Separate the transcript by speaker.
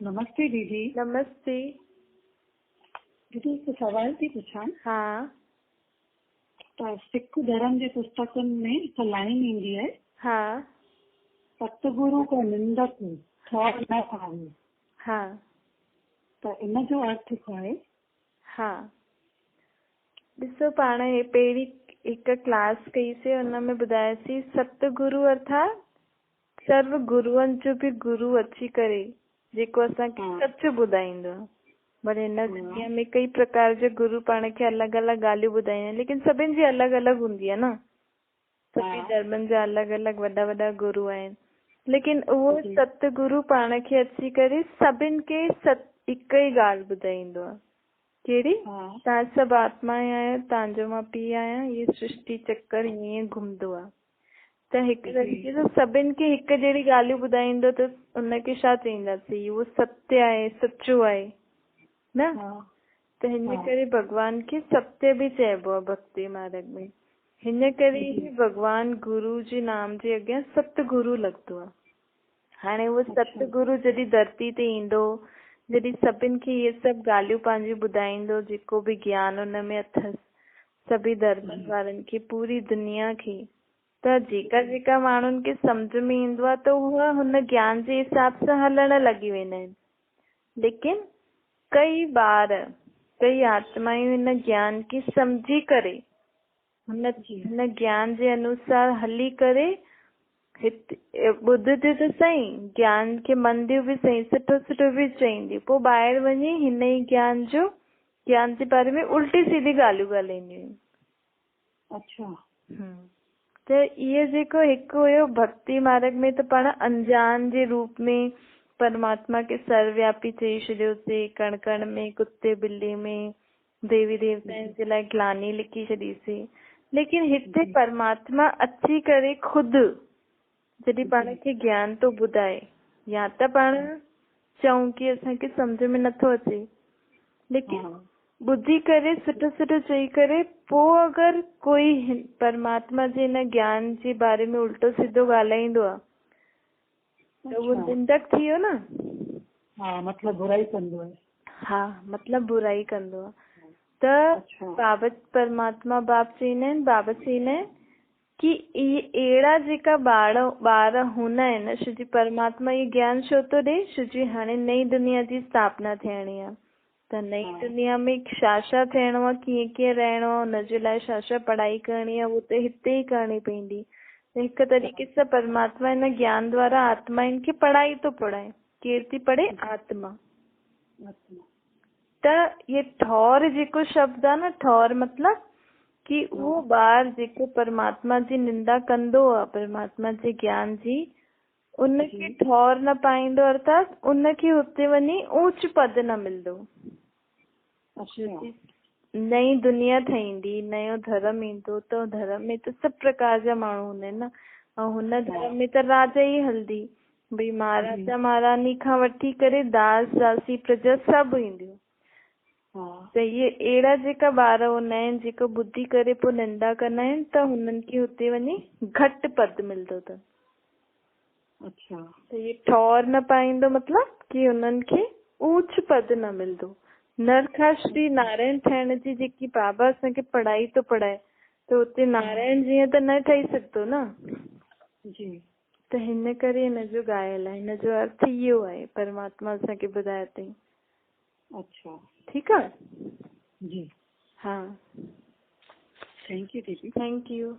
Speaker 1: नमस्ते दीदी।
Speaker 2: नमस्ते।
Speaker 1: दीदी हिकु सवाल थी पुछां।
Speaker 2: हाँ
Speaker 1: त सिख धर्म जे पुस्तकनि में हिकु लाइन ईंदी आहे,
Speaker 2: हाँ
Speaker 1: सतगुरु को निंदक ठोर न पावे।
Speaker 2: हाँ
Speaker 1: त इन जो अर्थ छा आहे?
Speaker 2: हाँ ॾिसो, पाण हे पहिरीं हिकु क्लास कईसीं, हुन में ॿुधायोसीं सतगुरु अर्थात सर्व गुरुअनि जो बि गुरु अची करे जेको असांखे सच ॿुधाईंदो आहे। पर हिन दुनिया में कई प्रकार जा गुरु पाण खे अलॻि अलॻि ॻाल्हियूं ॿुधाईंदा आहिनि, लेकिन सभिनि जी अलॻि अलॻि हूंदी आहे न। सभी धर्मनि जा अलॻि अलॻि वॾा वॾा गुरु आहिनि, लेकिन उहो सतगुरु पाण खे अची करे सभिनि खे हिकु ई ॻाल्हि ॿुधाईंदो आहे। कहिड़ी? तव्हां सभु आत्मा आहियो, तव्हांजो मां पीउ आहियां, ये सृष्टि चक्कर हीअं घुमंदो आहे। त हिकु तरीक़े सां सभिनि खे हिकु जहिड़ी ॻाल्हियूं ॿुधाईंदो त उनखे छा चईंदासीं? उहो सत्य आहे, सचो आहे न। त हिन करे भॻवान खे सत्य बि चइबो आहे भक्ति मार्ग में। हिन करे ई भॻवान गुरु जे नाम जे अॻियां सतगुरु लॻंदो आहे। हाणे उहो सतगुरु जॾहिं धरती ते ईंदो, जॾहिं सभिनि खे इहे सभु ॻाल्हियूं पंहिंजी ॿुधाईंदो, जेको बि ज्ञान हुन में अथसि सभी धर्मनि वारनि खे, पूरी दुनिया खे, त जेका जेका माण्हुनि खे सम्झ में ईंदो आहे त उहा हुन ज्ञान जे हिसाब सां हलण लॻी वेंदा आहिनि। लेकिन कई आत्मायूं हिन ज्ञान खे सम्झी करे हुन ज्ञान जे अनुसार हली करे ॿुधंदियूं त सही, ज्ञान खे मञदियूं बि सही, सुठो सुठो बि चईंदियूं, पोइ ॿाहिरि वञी हिन ई ज्ञान जे बारे में उल्टी सीधी ॻाल्हियूं ॻाल्हाईंदियूं आहिनि।
Speaker 1: अच्छा।
Speaker 2: त इहो जेको हिकु हुयो भक्ति मार्ग में, त पाण अंजान जे रूप में परमात्मा खे सर्वव्यापी चई छॾियोसीं। कण कण में, कुते बिल्ली में, देवी देवताउनि जे लाइ ग्लानी लिखी छॾीसीं। लेकिन हिते परमात्मा अची करे खुदि जॾहिं पाण खे ज्ञान थो ॿुधाए, या त पाण चऊं की असांखे सम्झ में नथो अचे, लेकिन ॿुधी करे सुठो सुठो चई करे पोइ अगरि कोई परमात्मा जे हिन ज्ञान जे बारे में उल्टो सिधो ॻाल्हाईंदो आहे त उहो निंदक थी वियो न।
Speaker 1: मतलब बुराई कंदो आहे।
Speaker 2: मतलब बुराई कंदो आहे। त बाबा परमात्मा बाप चईंदा आहिनि कि इहे अहिड़ा जेका ॿार हूंदा आहिनि, छोजी परमात्मा इहो ज्ञान छो थो ॾे, छोजी हाणे नई दुनिया जी स्थापना थियणी आहे। त नई दुनिया में छा छा थियणो आहे, कीअं कीअं रहणो आहे, हुनजे लाइ छा छा पढ़ाई करणी आहे, उहो त हिते ई करणी पवंदी। त हिकु तरीक़े सां परमात्मा हिन ज्ञान द्वारा आत्माउनि खे पढ़ाई थो पढ़ाए। केरु थी पढ़े? आत्मा। त इहे ठौर जेको शब्द आहे न, ठौर मतलब कि उहो ॿार जेको परमात्मा जी निंदा कंदो आहे, परमात्मा जे ज्ञान जी, उनखे ठौर न पाईंदो, अर्थात उनखे हुते वञी ऊंच पद न मिलंदो। नई दुनिया ठहींदी, नयो धर्म ईंदो, त धर्म में त सभु प्रकार जा माण्हू हूंदा आहिनि न। ऐं हुन धर्म में त राजा ई हलंदी, भई महाराजा महारानी खां वठी करे दास दासी प्रजा सभु ईंदियूं। त इहे अहिड़ा जेका ॿार हूंदा आहिनि जेको ॿुधी करे पोइ निंदा कंदा आहिनि, त हुननि खे हुते वञी घटि पद मिलंदो अथनि। त इहे ठौर न पाईंदो मतलब कि हुननि खे ऊंच पद न मिलंदो। नर खां श्री नारायण थियण जी जेकी बाबा असांखे पढ़ाई थो पढ़ाए, त हुते नारायण जीअं त न ठही सघंदो न। त हिन करे हिन जो ॻाल्हि आहे, हिन जो अर्थ इहो आहे, परमात्मा असांखे ॿुधाए अथई। ठीकु आहे जी। हाँ, थैंक यू दीदी। Thank you.